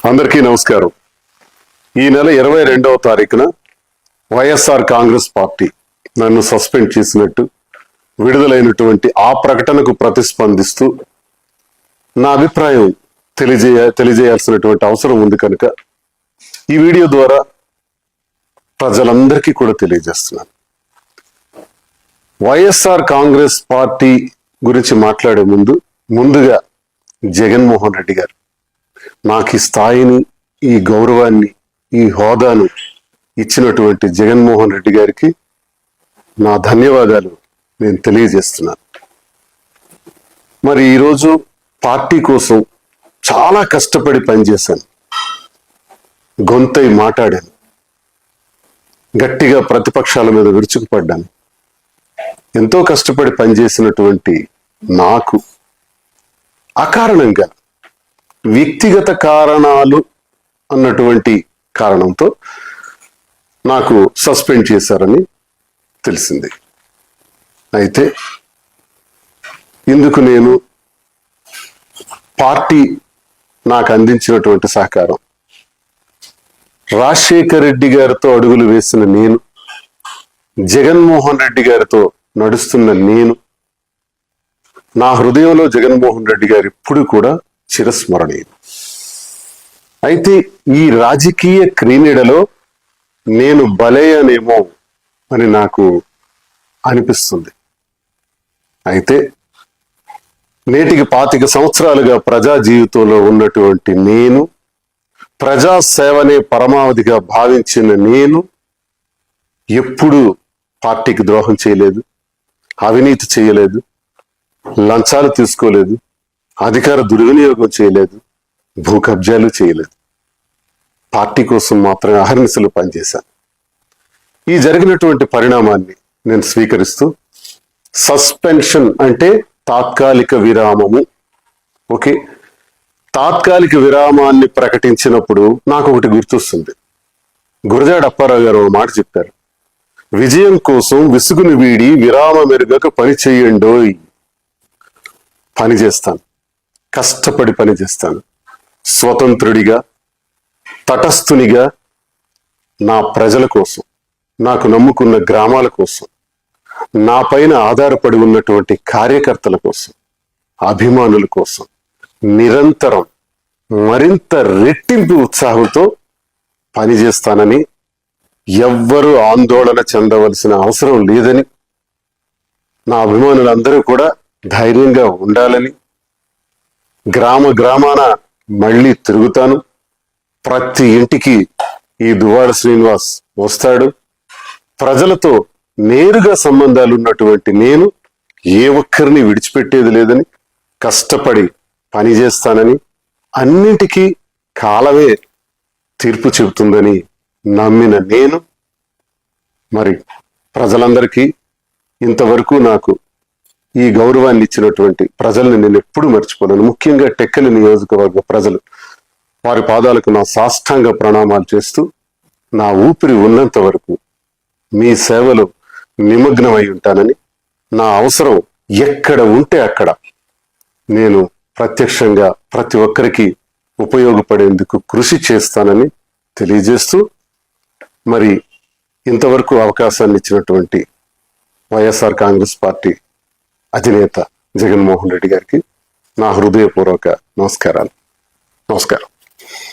అందరికీ నమస్కారం. ఈ నెల 22వ తారీఖున వైఎస్ఆర్ కాంగ్రెస్ పార్టీ నన్ను సస్పెండ్ చేసినట్టు విడుదలైనటువంటి ఆ ప్రకటనకు ప్రతిస్పందిస్తూ నా అభిప్రాయం తెలియజేయాల్సినటువంటి అవసరం ఉంది కనుక ఈ వీడియో ద్వారా ప్రజలందరికీ కూడా తెలియజేస్తున్నాను. వైఎస్ఆర్ కాంగ్రెస్ పార్టీ గురించి మాట్లాడే ముందుగా జగన్మోహన్ రెడ్డి గారు నాకు ఈ స్థాయిని, ఈ గౌరవాన్ని, ఈ హోదాను ఇచ్చినటువంటి జగన్మోహన్ రెడ్డి గారికి నా ధన్యవాదాలు నేను తెలియజేస్తున్నాను. మరి ఈరోజు పార్టీ కోసం చాలా కష్టపడి పనిచేశాను, గొంతై మాట్లాడాను, గట్టిగా ప్రతిపక్షాల మీద విరుచుకుపడ్డాను. ఎంతో కష్టపడి పనిచేసినటువంటి నాకు అకారణంగా వ్యక్తిగత కారణాలు అన్నటువంటి కారణంతో నాకు సస్పెండ్ చేశారని తెలిసింది. అయితే ఇందుకు నేను పార్టీ నాకు అందించినటువంటి సహకారం, రాజశేఖర్ రెడ్డి గారితో అడుగులు వేసిన నేను, జగన్మోహన్ రెడ్డి గారితో నడుస్తున్న నేను, నా హృదయంలో జగన్మోహన్ రెడ్డి గారు ఇప్పుడు కూడా చిరస్మరణీయం. అయితే ఈ రాజకీయ క్రీడలో నేను బలయ్యానేమో అని నాకు అనిపిస్తుంది. అయితే నేటికి 25 సంవత్సరాలుగా ప్రజా జీవితంలో ఉన్నటువంటి నేను, ప్రజాసేవనే పరమావధిగా భావించిన నేను ఎప్పుడూ పార్టీకి ద్రోహం చేయలేదు, అవినీతి చేయలేదు, లంచాలు తీసుకోలేదు, అధికార దుర్వినియోగం చేయలేదు, భూ కబ్జాలు చేయలేదు. పార్టీ కోసం మాత్రమే అహర్నిశలు పనిచేశాను. ఈ జరిగినటువంటి పరిణామాన్ని నేను స్వీకరిస్తూ, సస్పెన్షన్ అంటే తాత్కాలిక విరామము. ఓకే, తాత్కాలిక విరామాన్ని ప్రకటించినప్పుడు నాకు ఒకటి గుర్తొస్తుంది. గురజాడ అప్పారావు గారు మాట చెప్పారు, విజయం కోసం విసుగుని వీడి విరామ మెరుగక పని చేయండోయ్. పని చేస్తాను, కష్టపడి పని చేస్తాను, స్వతంత్రుడిగా, తటస్థునిగా, నా ప్రజల కోసం, నాకు నమ్ముకున్న గ్రామాల కోసం, నా పైన ఆధారపడి ఉన్నటువంటి కార్యకర్తల కోసం, అభిమానుల కోసం నిరంతరం మరింత రెట్టింపు ఉత్సాహంతో పనిచేస్తానని, ఎవ్వరూ ఆందోళన చెందవలసిన అవసరం లేదని, నా అభిమానులందరూ కూడా ధైర్యంగా ఉండాలని, గ్రామాన మళ్ళీ తిరుగుతాను, ప్రతి ఇంటికి ఈ దువ్వాడ శ్రీనివాస్ వస్తాడు, ప్రజలతో నేరుగా సంబంధాలు ఉన్నటువంటి నేను ఏ ఒక్కరిని విడిచిపెట్టేది లేదని, కష్టపడి పనిచేస్తానని, అన్నిటికీ కాలమే తీర్పు చెబుతుందని నమ్మిన నేను మరి ప్రజలందరికీ, ఇంతవరకు నాకు ఈ గౌరవాన్ని ఇచ్చినటువంటి ప్రజల్ని నేను ఎప్పుడు మర్చిపోలేను. ముఖ్యంగా టెక్కలి నియోజకవర్గ ప్రజలు, వారి పాదాలకు నా సాష్టాంగ ప్రణామాలు చేస్తూ, నా ఊపిరి ఉన్నంత వరకు మీ సేవలో నిమగ్నమై ఉంటానని, నా అవసరం ఎక్కడ ఉంటే అక్కడ నేను ప్రత్యక్షంగా ప్రతి ఒక్కరికి ఉపయోగపడేందుకు కృషి చేస్తానని తెలియజేస్తూ, మరి ఇంతవరకు అవకాశాన్ని ఇచ్చినటువంటి వైఎస్ఆర్ కాంగ్రెస్ పార్టీ అధినేత జగన్మోహన్ రెడ్డి గారికి నా హృదయపూర్వక నమస్కారం.